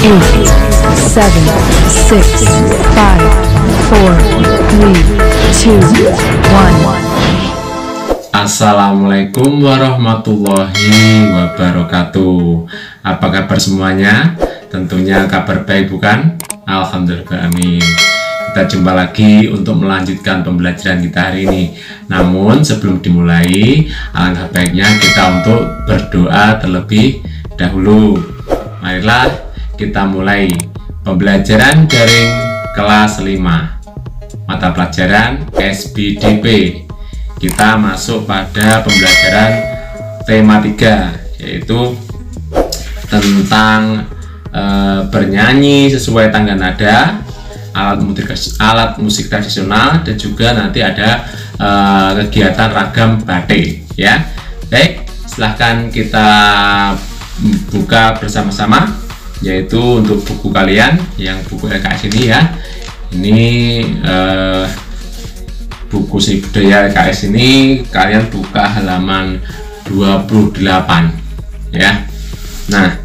7, 6, 5, 4, 3, 2, 1. Assalamualaikum warahmatullahi wabarakatuh. Apa kabar semuanya? Tentunya kabar baik, bukan? Alhamdulillah, amin. Kita jumpa lagi untuk melanjutkan pembelajaran kita hari ini. Namun sebelum dimulai, alangkah baiknya kita untuk berdoa terlebih dahulu. Marilah kita mulai pembelajaran daring kelas 5 mata pelajaran SBDP. Kita masuk pada pembelajaran tema 3, yaitu tentang bernyanyi sesuai tangga nada, alat musik tradisional, dan juga nanti ada kegiatan ragam batik, ya. Baik, silahkan kita buka bersama-sama, yaitu untuk buku kalian yang buku LKS ini, ya. Ini buku Seni Budaya LKS ini kalian buka halaman 28, ya. Nah,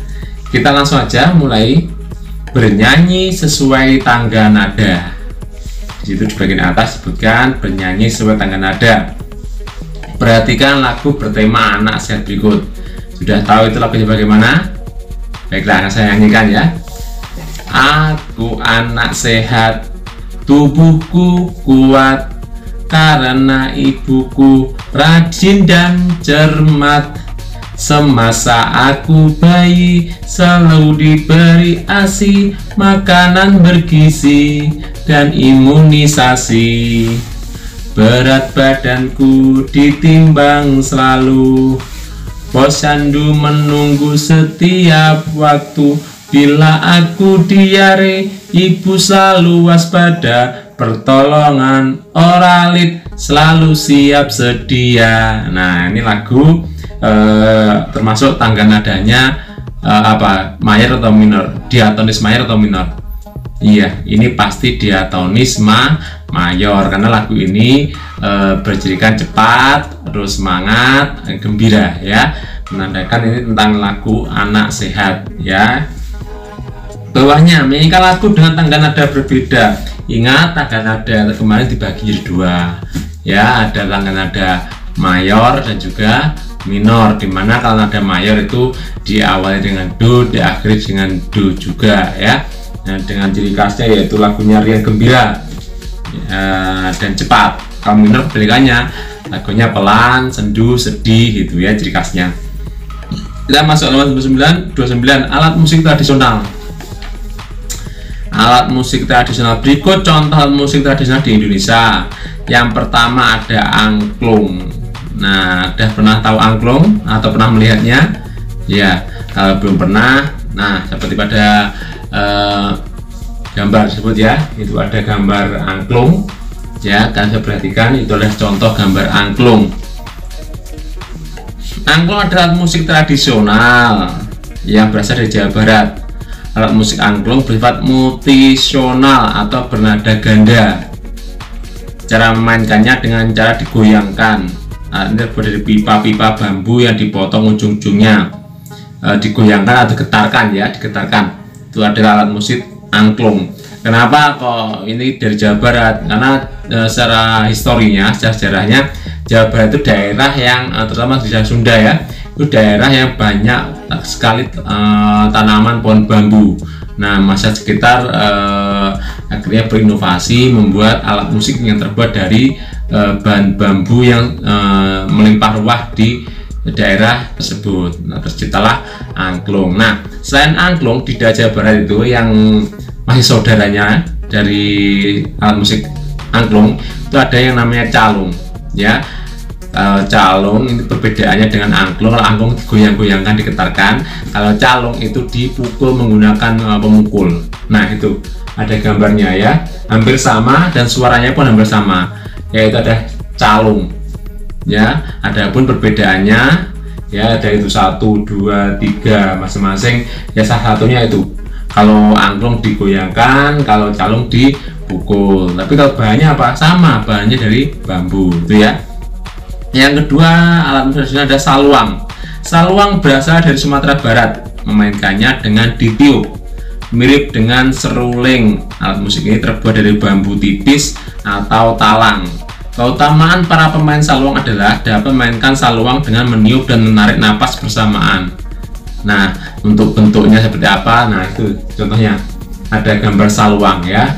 kita langsung aja mulai. Bernyanyi sesuai tangga nada. Di situ di bagian atas sebutkan bernyanyi sesuai tangga nada. Perhatikan lagu bertema anak sehat berikut. Sudah tahu itu lagunya bagaimana? Baiklah, akan saya nyanyikan, ya. Aku anak sehat, tubuhku kuat, karena ibuku rajin dan cermat. Semasa aku bayi selalu diberi ASI, makanan bergizi dan imunisasi. Berat badanku ditimbang selalu, posyandu menunggu setiap waktu. Bila aku diare, ibu selalu waspada, pertolongan oralit selalu siap sedia. Nah, ini lagu termasuk tangga nadanya mayor atau minor, diatonis mayor atau minor. Iya, ini pasti diatonis mayor, karena lagu ini berjerikan cepat, terus semangat, gembira, ya, menandakan ini tentang lagu anak sehat, ya. Bawahnya menyanyikan lagu dengan tangga nada berbeda. Ingat, tangga nada kemarin dibagi jadi dua, ya, ada tangga nada mayor dan juga minor, dimana kalau nada mayor itu diawali dengan do, diakhiri dengan do juga, ya. Nah, dengan ciri khasnya yaitu lagunya riang gembira, ya, dan cepat. Kalau minor kebalikannya, lagunya pelan, sendu, sedih, gitu, ya, ciri khasnya. Kita masuk halaman 29. Alat musik tradisional. Alat musik tradisional berikut contoh alat musik tradisional di Indonesia. Yang pertama ada angklung. Nah, udah pernah tahu angklung atau pernah melihatnya? Ya, kalau belum pernah, nah seperti pada gambar tersebut, ya, itu ada gambar angklung, ya. Kalian bisa perhatikan, itu adalah contoh gambar angklung. Angklung adalah alat musik tradisional yang berasal dari Jawa Barat. Alat musik angklung bersifat multisional atau bernada ganda. Cara memainkannya dengan cara digoyangkan. Ini terbuat dari pipa-pipa bambu yang dipotong ujung-ujungnya, digoyangkan atau getarkan, ya, digetarkan. Itu adalah alat musik angklung. Kenapa kok ini dari Jawa Barat? Karena secara historinya, secara sejarahnya, Jawa Barat itu daerah yang terutama di Sunda, ya, itu daerah yang banyak sekali tanaman pohon bambu. Nah, masyarakat sekitar akhirnya berinovasi membuat alat musik yang terbuat dari bahan bambu yang melimpah ruah di daerah tersebut. Nah, terciptalah angklung. Nah, selain angklung, di Jawa Barat itu yang masih saudaranya dari alat musik angklung itu ada yang namanya calung, ya. Calung ini perbedaannya dengan angklung. Kalau angklung digoyang-goyangkan, digetarkan. Kalau calung itu dipukul menggunakan pemukul. Nah, itu ada gambarnya, ya, hampir sama dan suaranya pun hampir sama, yaitu ada calung, ya. Adapun perbedaannya, ya, ada itu 1, 2, 3 masing-masing, ya. Salah satunya itu kalau angklung digoyangkan, kalau calung dipukul. Tapi kalau bahannya apa? Sama, bahannya dari bambu, itu, ya. Yang kedua, alat musik tradisional ada saluang. Saluang berasal dari Sumatera Barat, memainkannya dengan ditiup. mirip dengan seruling. Alat musik ini terbuat dari bambu tipis atau talang. Keutamaan para pemain saluang adalah dapat memainkan saluang dengan meniup dan menarik napas bersamaan. Nah, untuk bentuknya seperti apa? Nah, itu contohnya ada gambar saluang ya.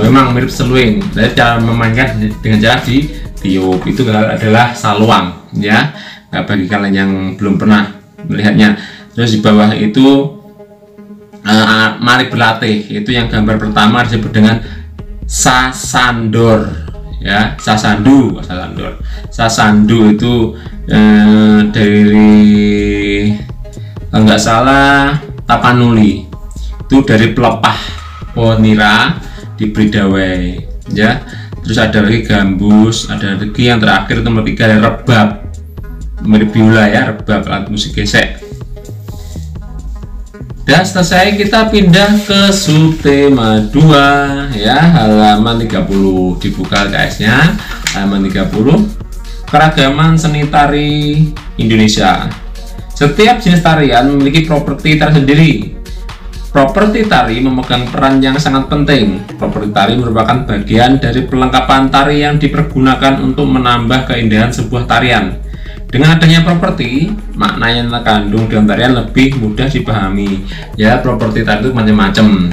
Memang mirip seruling. Jadi cara memainkan dengan cara ditiup itu adalah saluang ya. Bagi kalian yang belum pernah melihatnya. Terus di bawah itu mari berlatih, itu yang gambar pertama disebut dengan sasandor ya, sasandu itu dari kalau nggak salah Tapanuli, itu dari pelepah ponira di Bridawai ya. Terus ada lagi gambus, ada lagi yang terakhir nomor 3 ada rebab, mirip biola ya, rebab, alat musik gesek. Dan selesai, kita pindah ke subtema 2 ya, halaman 30, dibuka LKS-nya, halaman 30, keragaman seni tari Indonesia. Setiap jenis tarian memiliki properti tersendiri. Properti tari memegang peran yang sangat penting. Properti tari merupakan bagian dari perlengkapan tari yang dipergunakan untuk menambah keindahan sebuah tarian. Dengan adanya properti, makna yang terkandung dalam tarian lebih mudah dipahami. Ya, properti tari itu macam-macam.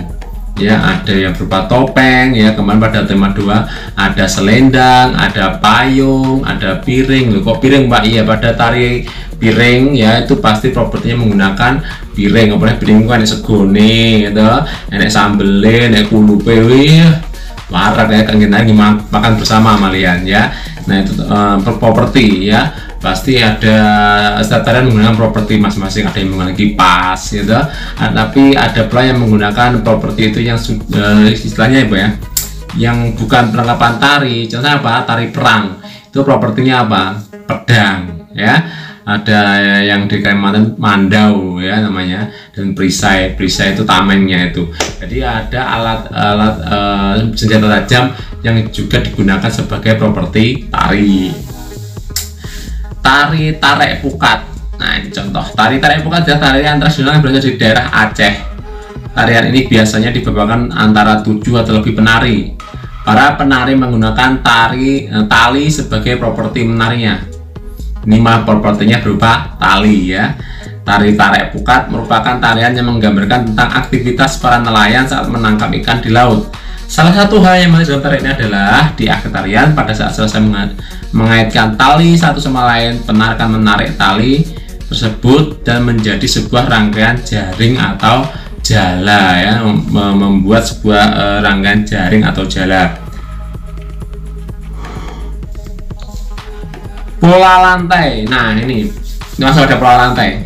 Ya, ada yang berupa topeng ya, kemarin pada tema 2 ada selendang, ada payung, ada piring. Loh, kok piring Pak? Iya, pada tari piring ya itu pasti propertinya menggunakan piring. Apalagi piring kan enek segone gitu, enek sambele, enek kulupe, warak ya, kan kita makan bersama malian ya. Nah, itu properti ya. Pasti ada tarian menggunakan properti masing-masing, ada yang menggunakan kipas gitu. Tapi ada pula yang menggunakan properti itu yang istilahnya apa ya, yang bukan perlengkapan tari. Contohnya apa? Tari perang itu propertinya apa? Pedang ya. Ada yang di Kalimantan mandau ya namanya, dan perisai itu tamengnya itu. Jadi ada alat senjata tajam yang juga digunakan sebagai properti tari. Tari tarik pukat. Nah, ini contoh. Tari tarik pukat adalah tarian tradisional yang berasal dari daerah Aceh. Tarian ini biasanya dibawakan antara 7 atau lebih penari. Para penari menggunakan tali sebagai properti menarinya. Ini mah propertinya berupa tali ya. Tari tarik pukat merupakan tarian yang menggambarkan tentang aktivitas para nelayan saat menangkap ikan di laut. Salah satu hal yang menarik dalam tarian ini adalah di akhir tarian pada saat selesai mengaitkan tali satu sama lain, penari akan menarik tali tersebut dan menjadi sebuah rangkaian jaring atau jala ya, membuat sebuah rangkaian jaring atau jala. Pola lantai. Nah, ini masuk ada pola lantai.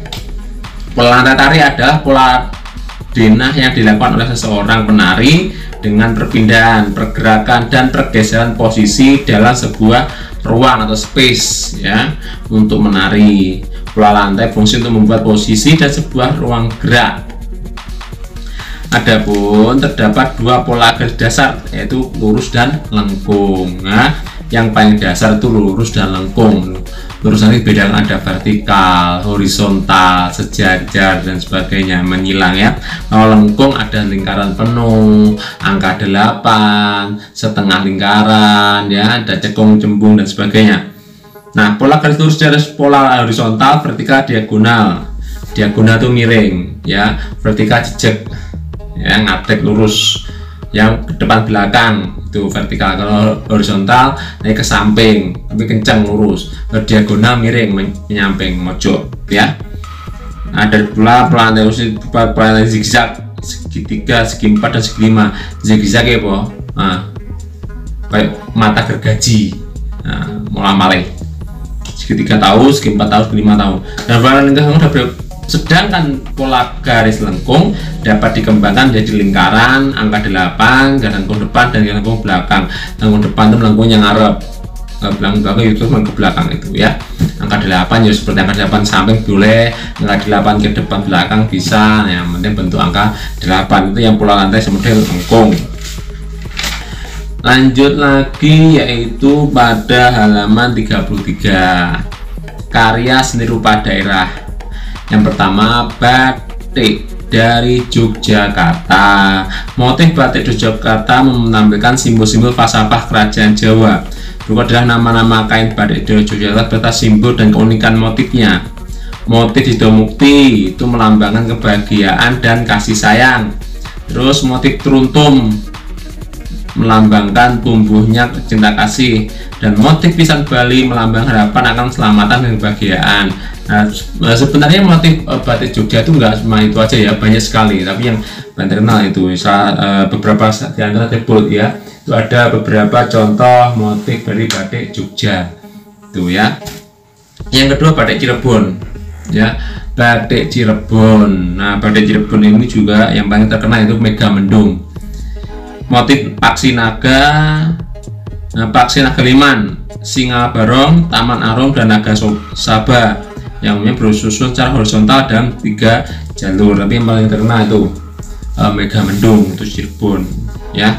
Pola lantai tari adalah pola denah yang dilakukan oleh seseorang penari dengan perpindahan, pergerakan, dan pergeseran posisi dalam sebuah ruang atau space ya untuk menari. Pola lantai fungsi untuk membuat posisi dan sebuah ruang gerak. Adapun terdapat 2 pola garis dasar, yaitu lurus dan lengkung. Nah, yang paling dasar itu lurus dan lengkung. Lurus nanti bedakan ada vertikal, horizontal, sejajar dan sebagainya, menyilang ya. Kalau lengkung ada lingkaran penuh, angka 8, setengah lingkaran ya, ada cekung, cembung dan sebagainya. Nah, pola garis lurus dari pola horizontal, vertikal, diagonal. Diagonal itu miring ya, vertikal jejak ya, ngadek lurus. Yang ke depan belakang itu vertikal. Kalau horizontal naik ke samping tapi kencang lurus. Kalau diagonal miring menyamping mojok ya. Ada pula pelantai zigzag, segitiga, segi 4 dan segi 5. Zigzag ya po, kayak mata gergaji. Nah, mulai malih segitiga tahu, segi 4 tahu, segi 5 tahu. Dan pelantai udah. Sedangkan pola garis lengkung dapat dikembangkan menjadi lingkaran, angka 8, garis lengkung depan dan garis lengkung belakang. Lengkung depan itu lengkung yang ngarep, belakang itu ke belakang itu ya. Angka 8 ya seperti angka 8 samping boleh, angka 8 ke depan belakang bisa. Yang penting bentuk angka 8 itu yang pola lantai semodel lengkung. Lanjut lagi yaitu pada halaman 33, karya seni rupa daerah. Yang pertama batik dari Yogyakarta. Motif batik Yogyakarta menampilkan simbol-simbol falsafah kerajaan Jawa. Berikut adalah nama-nama kain batik Yogyakarta beserta simbol dan keunikan motifnya. Motif Sidomukti itu melambangkan kebahagiaan dan kasih sayang. Terus motif Truntum melambangkan tumbuhnya cinta kasih, dan motif pisang Bali melambangkan harapan akan keselamatan dan kebahagiaan. Nah, sebenarnya motif batik Jogja itu enggak cuma itu aja ya, banyak sekali, tapi yang paling terkenal itu beberapa di antara tersebut ya. Itu ada beberapa contoh motif dari batik Jogja itu ya. Yang kedua batik Cirebon ya, batik Cirebon. Nah, batik Cirebon ini juga yang paling terkenal itu Megamendung. Motif Paksi Naga, Paksi Naga Liman, Singa Barong, Taman Arum, dan Naga Saba yang bersusun secara horizontal dalam 3 jalur. Tapi yang paling terkenal itu Megamendung, itu Cirebon ya.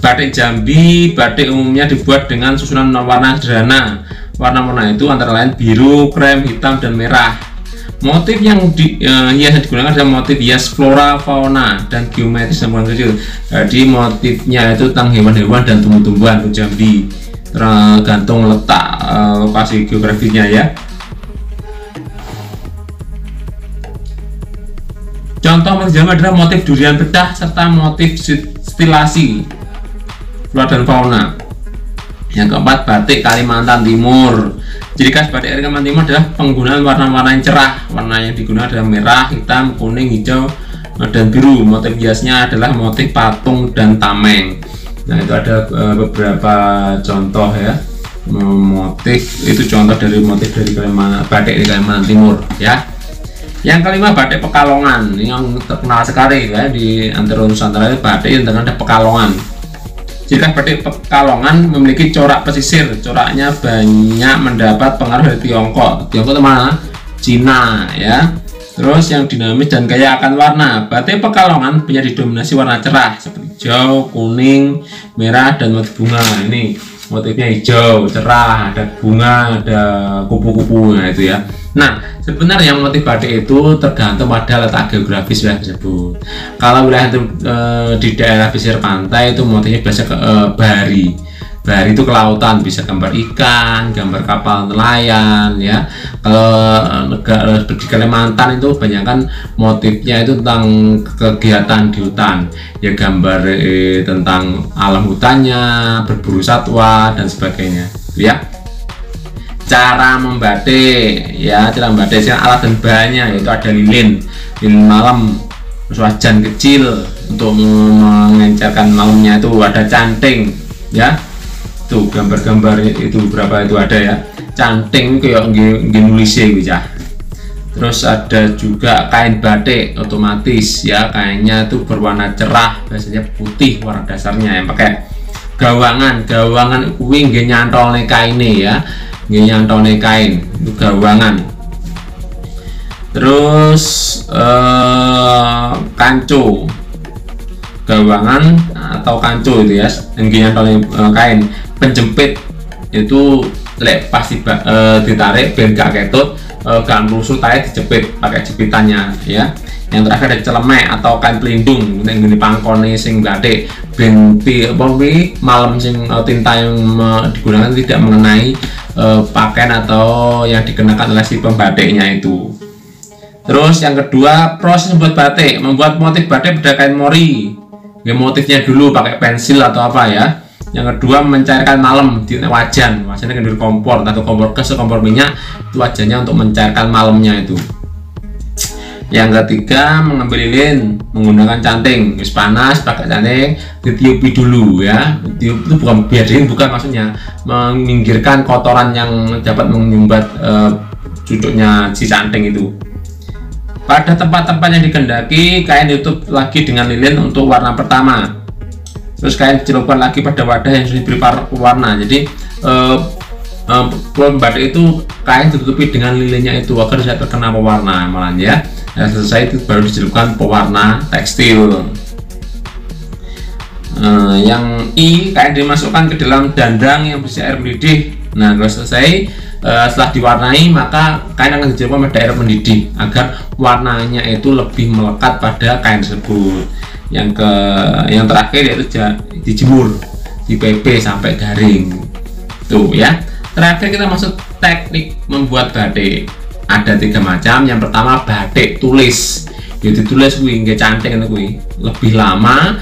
Batik Jambi, batik umumnya dibuat dengan susunan warna sederhana. Warna-warna itu antara lain biru, krem, hitam, dan merah. Motif yang hias digunakan adalah motif hias flora, fauna, dan geometris dan kecil. Jadi motifnya itu tentang hewan-hewan dan tumbuh-tumbuhan. Jambi tergantung letak lokasi geografisnya ya. Contoh motif Jambi adalah motif durian pecah serta motif stilasi flora dan fauna. Yang keempat, batik Kalimantan Timur. Ciri khas batik Kalimantan Timur adalah penggunaan warna-warna yang cerah. Warna yang digunakan adalah merah, hitam, kuning, hijau, dan biru. Motif hiasnya adalah motif patung dan tameng. Nah, itu ada beberapa contoh ya, motif itu contoh dari motif dari batik di Kalimantan Timur ya. Yang kelima, batik Pekalongan. Ini yang terkenal sekali ya di antara Nusantara, batik yang terkenal ada Pekalongan. Jika batik Pekalongan memiliki corak pesisir, coraknya banyak mendapat pengaruh dari Tiongkok. Tiongkok itu mana? Cina ya. Terus yang dinamis dan kaya akan warna. Batik Pekalongan punya didominasi warna cerah seperti hijau, kuning, merah, dan motif bunga. Ini motifnya hijau, cerah, ada bunga, ada kupu-kupu, nah itu ya. Nah, sebenarnya motif batik itu tergantung pada letak geografis wilayah tersebut. Kalau wilayah itu di daerah pesisir pantai itu motifnya biasa ke bahari. Bahari itu kelautan, bisa gambar ikan, gambar kapal nelayan ya. Kalau di Kalimantan itu kebanyakan motifnya itu tentang kegiatan di hutan. Ya gambar tentang alam hutannya, berburu satwa dan sebagainya ya. Cara membatik ya, cara membatik alat dan bahannya yaitu ada lilin malam, terus wajan kecil untuk mengencerkan malamnya, itu ada canting ya. Tuh gambar-gambar itu berapa itu ada ya, canting kayak nulisnya gitu ya. Terus ada juga kain batik otomatis ya, kainnya itu berwarna cerah, biasanya putih warna dasarnya, yang pakai gawangan kuwi nggih nyantolne kaine ya, nggih nyantolne kain itu gawangan. Terus kanco, gawangan atau kanco itu ya, nggih nyantolne kain. Penjepit itu lek pasti ditarik ben gak ketut, gak rusuk, tae dijepit pakai jepitannya ya. Yang terakhir ada celemek atau kain pelindung ning ngene pangkone sing batik ben malam sing tinta yang digunakan tidak mengenai pakaian atau yang dikenakan oleh si pembatiknya itu. Terus yang kedua, proses membuat batik. Membuat motif batik pada kain mori. Ya, motifnya dulu pakai pensil atau apa ya. Yang kedua, mencairkan malem di wajan. Wajannya kan dari kompor atau kompor gas, kompor minyak, itu wajannya untuk mencairkan malemnya itu. Yang ketiga, mengambil lilin menggunakan canting. Wis panas pakai canting, ditiupi dulu ya. Tiup itu bukan biarin, bukan, maksudnya meminggirkan kotoran yang dapat menyumbat cucuknya si canting itu. Pada tempat-tempat yang dikehendaki, kain ditutup lagi dengan lilin untuk warna pertama. Terus kain dicelupkan lagi pada wadah yang sudah diberi warna. Jadi batik itu kain ditutupi dengan lilinnya itu agar tidak terkena pewarna malah ya. Nah, selesai itu baru dicelupkan pewarna tekstil. Yang I, kain dimasukkan ke dalam dandang yang berisi air mendidih. Nah, kalau selesai setelah diwarnai maka kain akan dijemur sama daerah mendidih agar warnanya itu lebih melekat pada kain tersebut. Yang terakhir yaitu dijemur di PP sampai garing tuh ya. Terakhir kita masuk teknik membuat batik. Ada 3 macam. Yang pertama batik tulis. Jadi tulis kuwi nggih cantik kuwi, lebih lama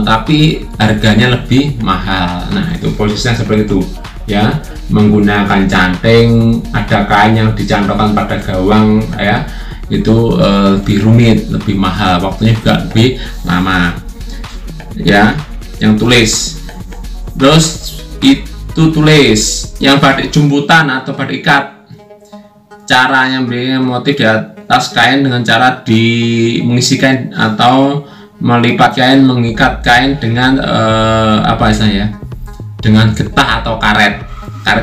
tapi harganya lebih mahal. Nah, itu posisinya seperti itu ya, menggunakan canting, ada kain yang dicantolkan pada gawang ya, itu lebih rumit, lebih mahal, waktunya juga lebih lama ya. Yang tulis, terus itu tulis. Yang batik jumputan atau batik ikat, caranya beri motif di atas kain dengan cara mengisi kain atau melipat kain, mengikat kain dengan apa istilahnya, dengan getah atau karet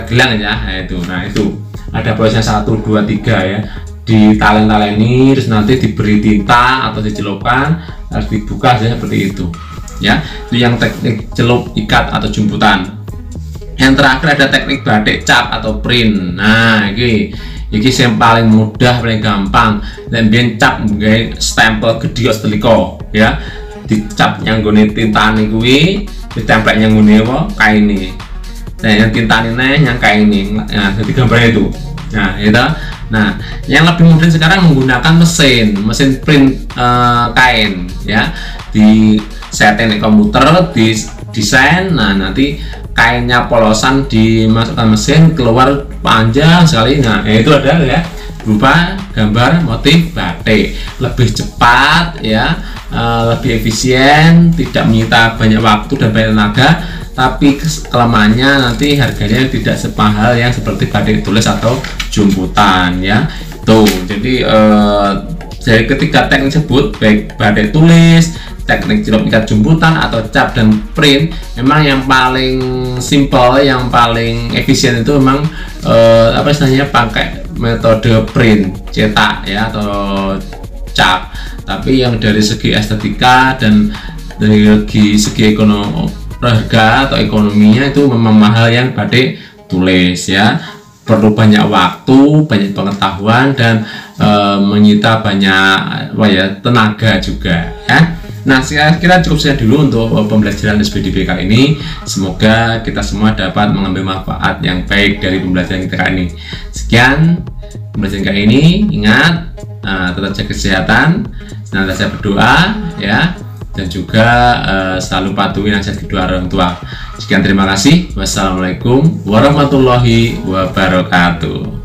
gelang ya. Nah itu ada prosesnya 1, 2, 3 ya, ditalen-taleni, terus nanti diberi tinta atau dicelupkan, harus dibuka saja seperti itu ya. Itu yang teknik celup, ikat atau jumputan. Yang terakhir ada teknik batik cap atau print. Nah ini yang paling mudah, paling gampang. Dan biar cap nggak stempel gede seteliko ya, dicap yang gune tintane kuwi, ditempel yang gune apa kain ini. Nah yang tintane yang kain ini. Nah jadi gambarnya itu. Nah itu. Nah yang lebih modern sekarang menggunakan mesin print kain ya, di setting di komputer, di desain. Nah nanti kainnya polosan dimasukkan mesin, keluar panjang sekali. Nah itu adalah ya berupa gambar motif batik, lebih cepat ya, lebih efisien, tidak menyita banyak waktu dan banyak tenaga, tapi kelemahannya nanti harganya tidak semahal yang seperti batik tulis atau jumputan ya. Tuh jadi dari ketiga teknik tersebut, baik batik tulis, teknik celup, ikat, jumputan atau cap dan print, memang yang paling simple, yang paling efisien itu memang apa istilahnya, pakai metode print, cetak ya, atau cap. Tapi yang dari segi estetika dan dari segi ekonomi, harga atau ekonominya itu memang mahal yang batik tulis ya, perlu banyak waktu, banyak pengetahuan, dan menyita banyak tenaga juga ya. Nah, saya kira cukup sekian dulu untuk pembelajaran SPDB kali ini. Semoga kita semua dapat mengambil manfaat yang baik dari pembelajaran kita kali ini. Sekian pembelajaran kali ini. Ingat, tetap jaga kesehatan, senantiasa berdoa ya, dan juga selalu patuhi nasihat kedua orang tua. Sekian, terima kasih. Wassalamualaikum warahmatullahi wabarakatuh.